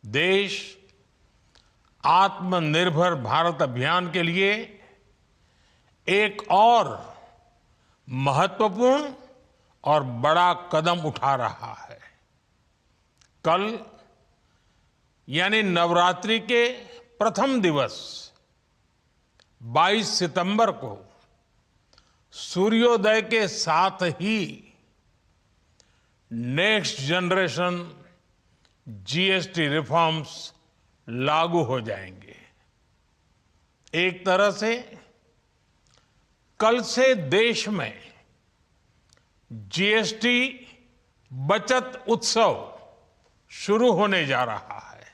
देश आत्मनिर्भर भारत अभियान के लिए एक और महत्वपूर्ण और बड़ा कदम उठा रहा है। कल यानी नवरात्रि के प्रथम दिवस 22 सितंबर को सूर्योदय के साथ ही नेक्स्ट जनरेशन जीएसटी रिफॉर्म्स लागू हो जाएंगे। एक तरह से कल से देश में जीएसटी बचत उत्सव शुरू होने जा रहा है।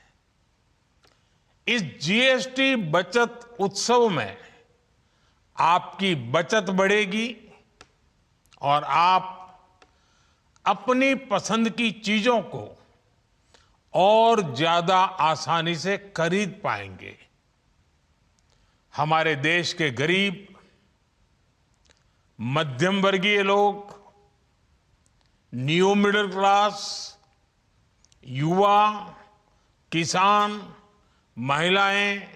इस जीएसटी बचत उत्सव में आपकी बचत बढ़ेगी और आप अपनी पसंद की चीजों को और ज्यादा आसानी से खरीद पाएंगे। हमारे देश के गरीब, मध्यम वर्गीय लोग, न्यू मिडिल क्लास, युवा, किसान, महिलाएं,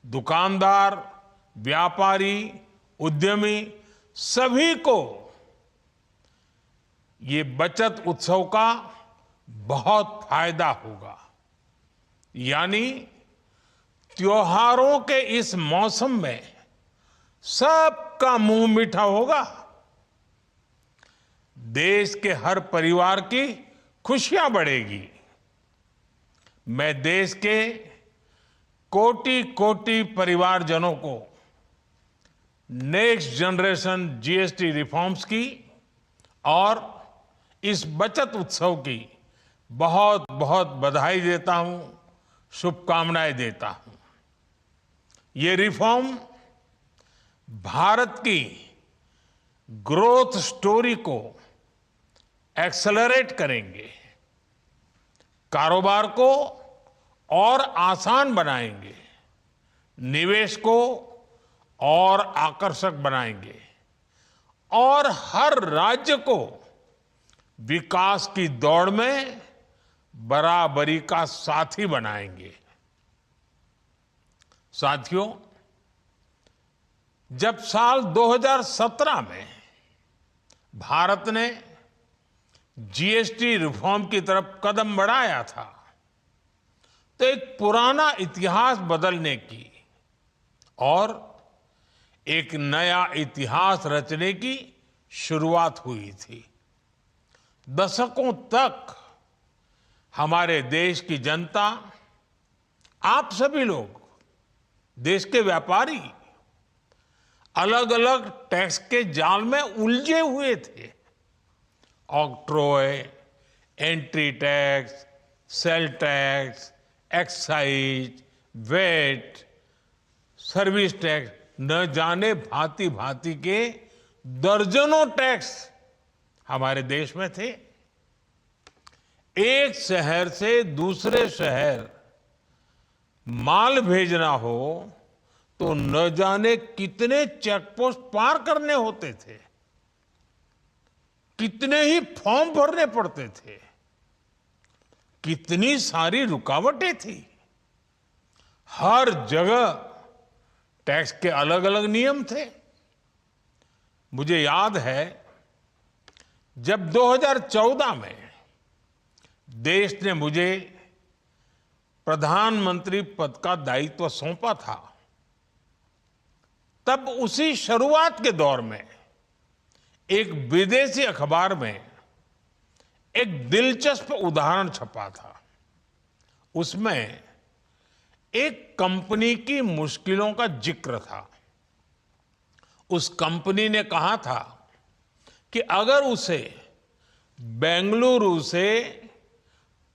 दुकानदार, व्यापारी, उद्यमी, सभी को ये बचत उत्सव का बहुत फायदा होगा। यानी त्योहारों के इस मौसम में सबका मुंह मीठा होगा। देश के हर परिवार की खुशियां बढ़ेगी। मैं देश के कोटि कोटि परिवारजनों को नेक्स्ट जनरेशन जीएसटी रिफॉर्म्स की और इस बचत उत्सव की बहुत बहुत बधाई देता हूं, शुभकामनाएं देता हूं। ये रिफॉर्म भारत की ग्रोथ स्टोरी को एक्सेलरेट करेंगे, कारोबार को और आसान बनाएंगे, निवेश को और आकर्षक बनाएंगे और हर राज्य को विकास की दौड़ में बराबरी का साथी बनाएंगे। साथियों, जब साल 2017 में भारत ने जीएसटी रिफॉर्म की तरफ कदम बढ़ाया था, तो एक पुराना इतिहास बदलने की और एक नया इतिहास रचने की शुरुआत हुई थी। दशकों तक हमारे देश की जनता, आप सभी लोग, देश के व्यापारी अलग अलग टैक्स के जाल में उलझे हुए थे। Octroi, entry tax, sale tax, excise, VAT, service tax, न जाने भांति भांति के दर्जनों टैक्स हमारे देश में थे। एक शहर से दूसरे शहर माल भेजना हो तो न जाने कितने चेकपोस्ट पार करने होते थे, कितने ही फॉर्म भरने पड़ते थे, कितनी सारी रुकावटें थी। हर जगह टैक्स के अलग अलग नियम थे। मुझे याद है जब 2014 में देश ने मुझे प्रधानमंत्री पद का दायित्व सौंपा था, तब उसी शुरुआत के दौर में एक विदेशी अखबार में एक दिलचस्प उदाहरण छपा था। उसमें एक कंपनी की मुश्किलों का जिक्र था। उस कंपनी ने कहा था कि अगर उसे बेंगलुरु से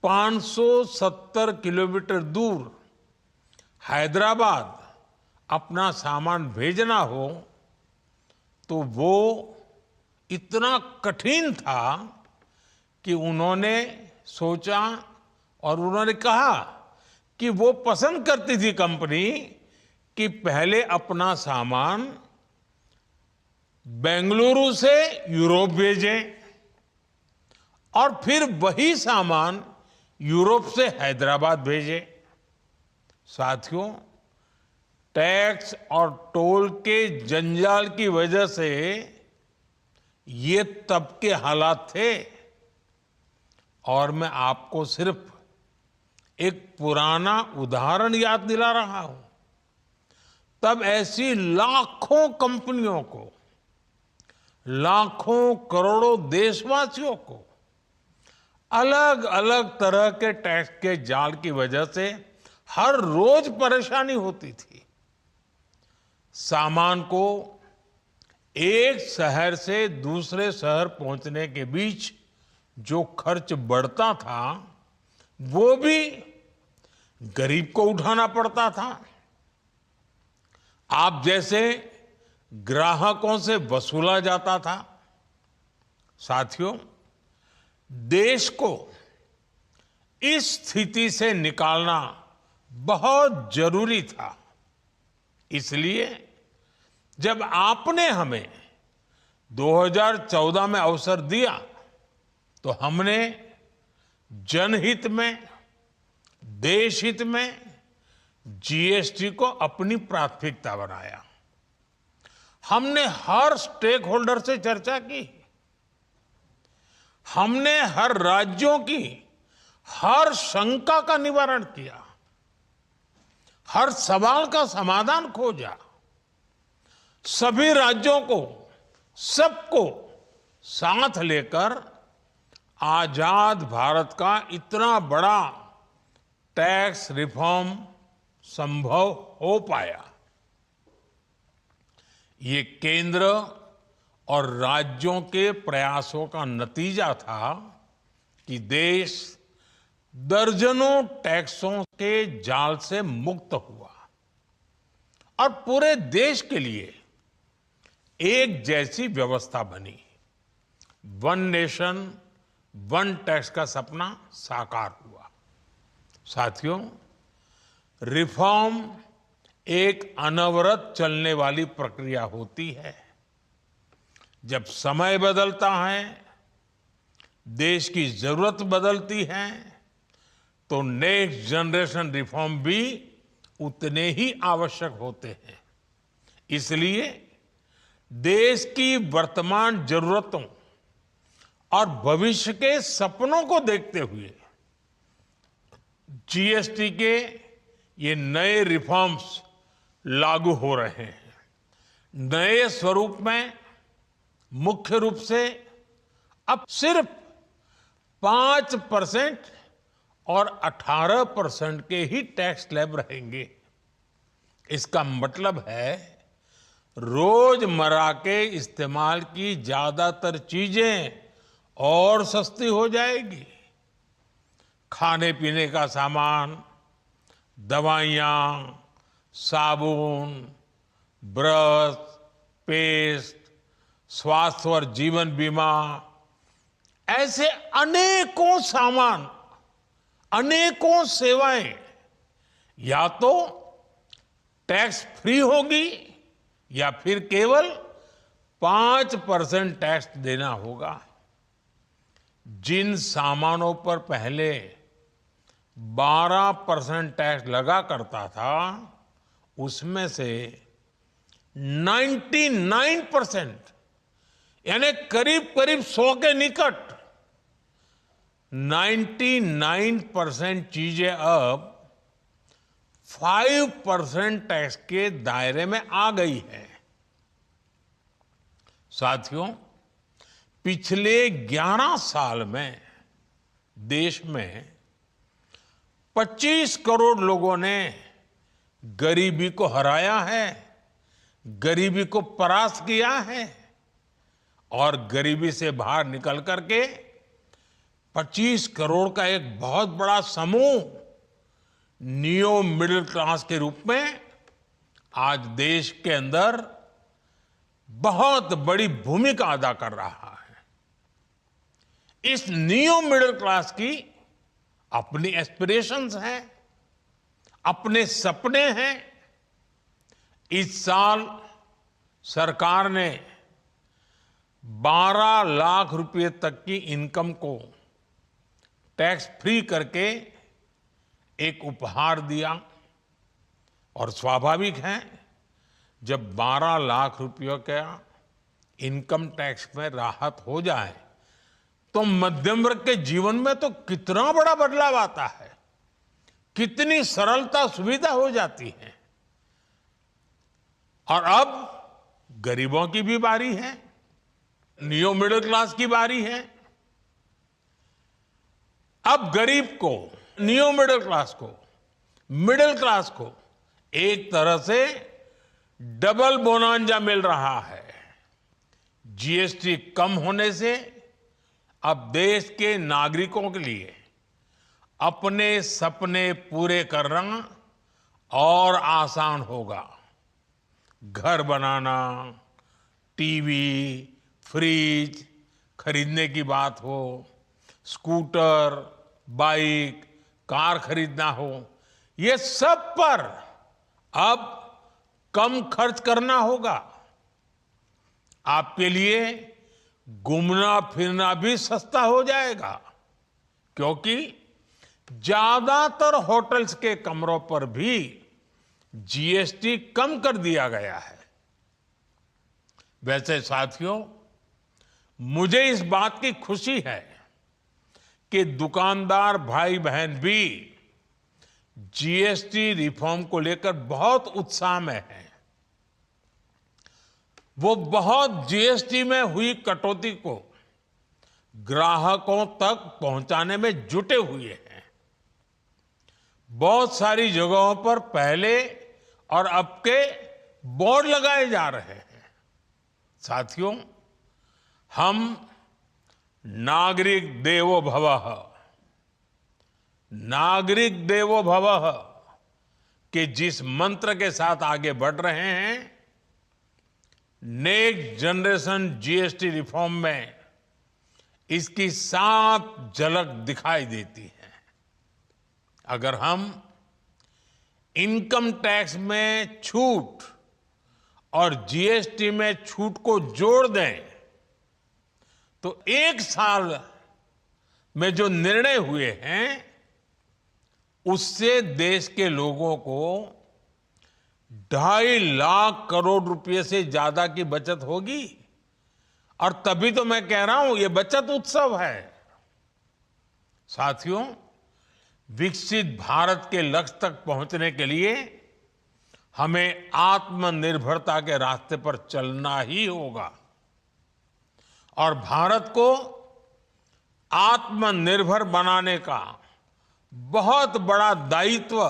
570 किलोमीटर दूर हैदराबाद अपना सामान भेजना हो तो वो इतना कठिन था कि उन्होंने सोचा और उन्होंने कहा कि वो पसंद करती थी कंपनी कि पहले अपना सामान बेंगलुरु से यूरोप भेजें और फिर वही सामान यूरोप से हैदराबाद भेजे। साथियों, टैक्स और टोल के जंजाल की वजह से ये तब के हालात थे। और मैं आपको सिर्फ एक पुराना उदाहरण याद दिला रहा हूं। तब ऐसी लाखों कंपनियों को, लाखों करोड़ों देशवासियों को अलग अलग तरह के टैक्स के जाल की वजह से हर रोज परेशानी होती थी। सामान को एक शहर से दूसरे शहर पहुंचने के बीच जो खर्च बढ़ता था, वो भी गरीब को उठाना पड़ता था। आप जैसे ग्राहकों से वसूला जाता था। साथियों, देश को इस स्थिति से निकालना बहुत जरूरी था। इसलिए जब आपने हमें 2014 में अवसर दिया, तो हमने जनहित में, देशहित में जीएसटी को अपनी प्राथमिकता बनाया। हमने हर स्टेक होल्डर से चर्चा की। हमने हर राज्यों की हर शंका का निवारण किया, हर सवाल का समाधान खोजा। सभी राज्यों को, सबको साथ लेकर आजाद भारत का इतना बड़ा टैक्स रिफॉर्म संभव हो पाया। ये केंद्र और राज्यों के प्रयासों का नतीजा था कि देश दर्जनों टैक्सों के जाल से मुक्त हुआ और पूरे देश के लिए एक जैसी व्यवस्था बनी। वन नेशन वन टैक्स का सपना साकार हुआ। साथियों, रिफॉर्म एक अनवरत चलने वाली प्रक्रिया होती है। जब समय बदलता है, देश की जरूरत बदलती है, तो नेक्स्ट जनरेशन रिफॉर्म भी उतने ही आवश्यक होते हैं। इसलिए देश की वर्तमान जरूरतों और भविष्य के सपनों को देखते हुए जीएसटी के ये नए रिफॉर्म्स लागू हो रहे हैं। नए स्वरूप में मुख्य रूप से अब सिर्फ 5% और 18% के ही टैक्स स्लैब रहेंगे। इसका मतलब है रोजमर्रा के इस्तेमाल की ज्यादातर चीजें और सस्ती हो जाएगी। खाने पीने का सामान, दवाइयाँ, साबुन, ब्रश, पेस्ट, स्वास्थ्य और जीवन बीमा, ऐसे अनेकों सामान, अनेकों सेवाएं या तो टैक्स फ्री होगी या फिर केवल 5% टैक्स देना होगा। जिन सामानों पर पहले 12% टैक्स लगा करता था, उसमें से 99% यानी करीब करीब 100 के निकट 99% चीजें अब 5% टैक्स के दायरे में आ गई है। साथियों, पिछले 11 साल में देश में 25 करोड़ लोगों ने गरीबी को हराया है, गरीबी को परास्त किया है और गरीबी से बाहर निकल करके 25 करोड़ का एक बहुत बड़ा समूह नियो मिडिल क्लास के रूप में आज देश के अंदर बहुत बड़ी भूमिका अदा कर रहा है। इस नियो मिडिल क्लास की अपनी एस्पिरेशंस हैं, अपने सपने हैं। इस साल सरकार ने 12 लाख रुपए तक की इनकम को टैक्स फ्री करके एक उपहार दिया। और स्वाभाविक है, जब 12 लाख रुपयों का इनकम टैक्स में राहत हो जाए तो मध्यम वर्ग के जीवन में तो कितना बड़ा बदलाव आता है, कितनी सरलता सुविधा हो जाती है। और अब गरीबों की भी बारी है, नियो मिडिल क्लास की बारी है। अब गरीब को, नियो मिडिल क्लास को एक तरह से डबल बोनांजा मिल रहा है। जीएसटी कम होने से अब देश के नागरिकों के लिए अपने सपने पूरे करना और आसान होगा। घर बनाना, टीवी, फ्रिज खरीदने की बात हो, स्कूटर, बाइक, कार खरीदना हो, ये सब पर अब कम खर्च करना होगा। आपके लिए घूमना फिरना भी सस्ता हो जाएगा, क्योंकि ज्यादातर होटल्स के कमरों पर भी जीएसटी कम कर दिया गया है। वैसे साथियों, मुझे इस बात की खुशी है कि दुकानदार भाई बहन भी जीएसटी रिफॉर्म को लेकर बहुत उत्साह में हैं। वो बहुत जीएसटी में हुई कटौती को ग्राहकों तक पहुंचाने में जुटे हुए हैं। बहुत सारी जगहों पर पहले और अब के बोर्ड लगाए जा रहे हैं। साथियों, हम नागरिक देवो भवः के जिस मंत्र के साथ आगे बढ़ रहे हैं, नेक्स्ट जनरेशन जीएसटी रिफॉर्म में इसकी साफ झलक दिखाई देती है। अगर हम इनकम टैक्स में छूट और जीएसटी में छूट को जोड़ दें तो एक साल में जो निर्णय हुए हैं उससे देश के लोगों को 2.5 लाख करोड़ रुपए से ज्यादा की बचत होगी। और तभी तो मैं कह रहा हूं, ये बचत उत्सव है। साथियों, विकसित भारत के लक्ष्य तक पहुंचने के लिए हमें आत्मनिर्भरता के रास्ते पर चलना ही होगा। और भारत को आत्मनिर्भर बनाने का बहुत बड़ा दायित्व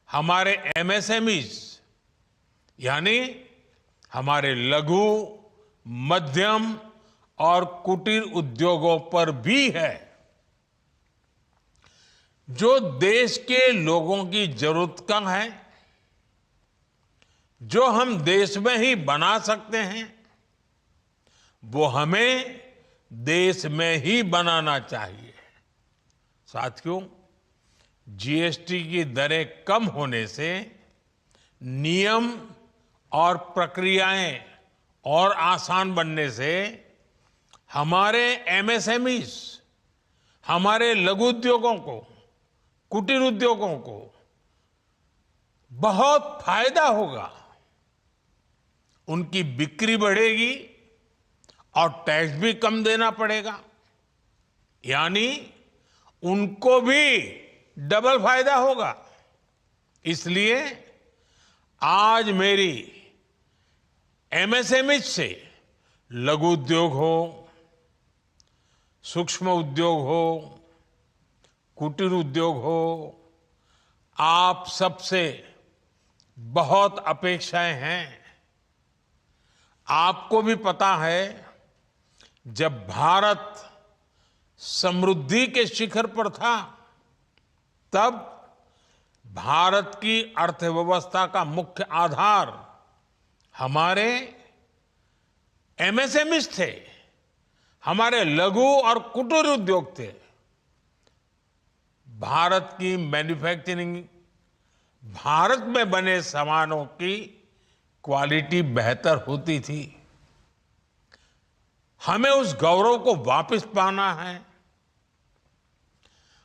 हमारे एमएसएमईज यानी हमारे लघु, मध्यम और कुटीर उद्योगों पर भी है, जो देश के लोगों की जरूरत का है, जो हम देश में ही बना सकते हैं, वो हमें देश में ही बनाना चाहिए। साथियों, जीएसटी की दरें कम होने से नियम और प्रक्रियाएं और आसान बनने से हमारे एमएसएमईज, हमारे लघु उद्योगों को, कुटीर उद्योगों को बहुत फायदा होगा। उनकी बिक्री बढ़ेगी और टैक्स भी कम देना पड़ेगा, यानी उनको भी डबल फायदा होगा। इसलिए आज मेरी एमएसएमई से लघु उद्योग हो, सूक्ष्म उद्योग हो, कुटीर उद्योग हो, आप सबसे बहुत अपेक्षाएं हैं। आपको भी पता है, जब भारत समृद्धि के शिखर पर था, तब भारत की अर्थव्यवस्था का मुख्य आधार हमारे एमएसएमईज थे, हमारे लघु और कुटीर उद्योग थे। भारत की मैन्युफैक्चरिंग, भारत में बने सामानों की क्वालिटी बेहतर होती थी। हमें उस गौरव को वापस पाना है।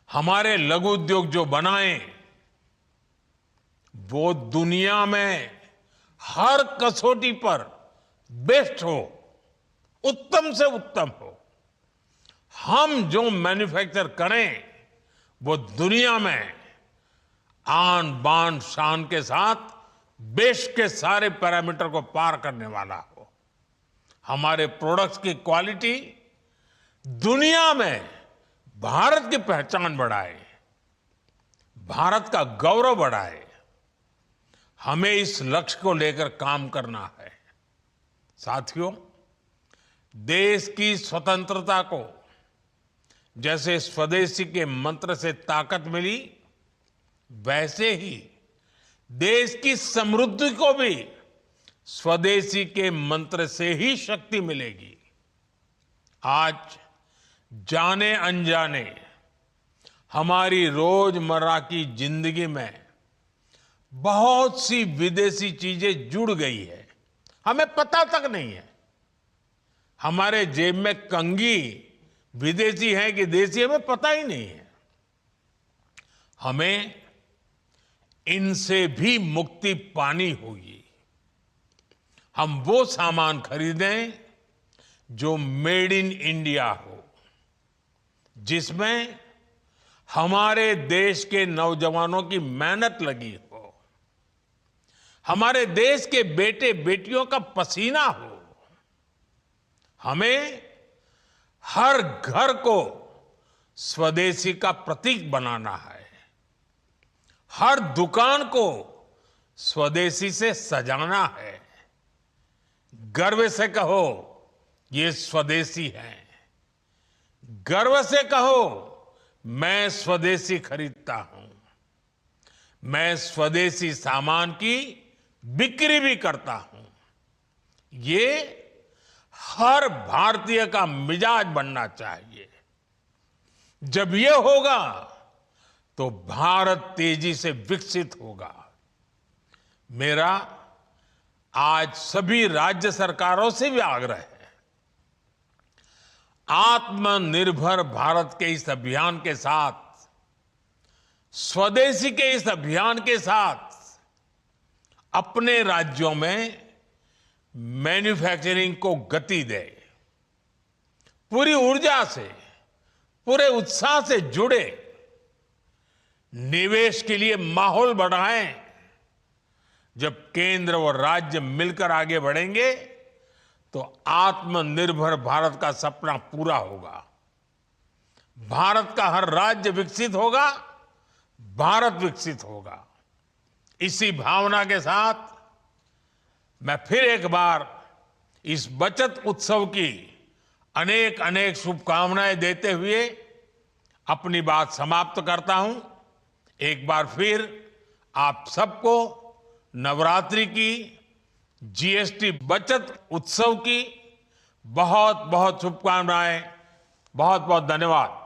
हमारे लघु उद्योग जो बनाए वो दुनिया में हर कसौटी पर बेस्ट हो, उत्तम से उत्तम हो। हम जो मैन्युफैक्चर करें वो दुनिया में आन बान शान के साथ देश के सारे पैरामीटर को पार करने वाला हो। हमारे प्रोडक्ट्स की क्वालिटी दुनिया में भारत की पहचान बढ़ाए, भारत का गौरव बढ़ाए। हमें इस लक्ष्य को लेकर काम करना है। साथियों, देश की स्वतंत्रता को जैसे स्वदेशी के मंत्र से ताकत मिली, वैसे ही देश की समृद्धि को भी स्वदेशी के मंत्र से ही शक्ति मिलेगी। आज जाने अनजाने हमारी रोजमर्रा की जिंदगी में बहुत सी विदेशी चीजें जुड़ गई है, हमें पता तक नहीं है। हमारे जेब में कंघी विदेशी है कि देसी, हमें पता ही नहीं है। हमें इनसे भी मुक्ति पानी होगी। हम वो सामान खरीदें जो मेड इन इंडिया हो, जिसमें हमारे देश के नौजवानों की मेहनत लगी हो, हमारे देश के बेटे बेटियों का पसीना हो। हमें हर घर को स्वदेशी का प्रतीक बनाना है, हर दुकान को स्वदेशी से सजाना है। गर्व से कहो ये स्वदेशी है, गर्व से कहो मैं स्वदेशी खरीदता हूं, मैं स्वदेशी सामान की बिक्री भी करता हूं। ये हर भारतीय का मिजाज बनना चाहिए। जब ये होगा तो भारत तेजी से विकसित होगा। मेरा आज सभी राज्य सरकारों से भी आग्रह है, आत्मनिर्भर भारत के इस अभियान के साथ, स्वदेशी के इस अभियान के साथ अपने राज्यों में मैन्युफैक्चरिंग को गति दे, पूरी ऊर्जा से, पूरे उत्साह से जुड़े, निवेश के लिए माहौल बढ़ाएं। जब केंद्र और राज्य मिलकर आगे बढ़ेंगे तो आत्मनिर्भर भारत का सपना पूरा होगा। भारत का हर राज्य विकसित होगा, भारत विकसित होगा। इसी भावना के साथ मैं फिर एक बार इस बचत उत्सव की अनेक अनेक शुभकामनाएं देते हुए अपनी बात समाप्त करता हूं। एक बार फिर आप सबको नवरात्रि की, जीएसटी बचत उत्सव की बहुत बहुत शुभकामनाएं। बहुत बहुत धन्यवाद।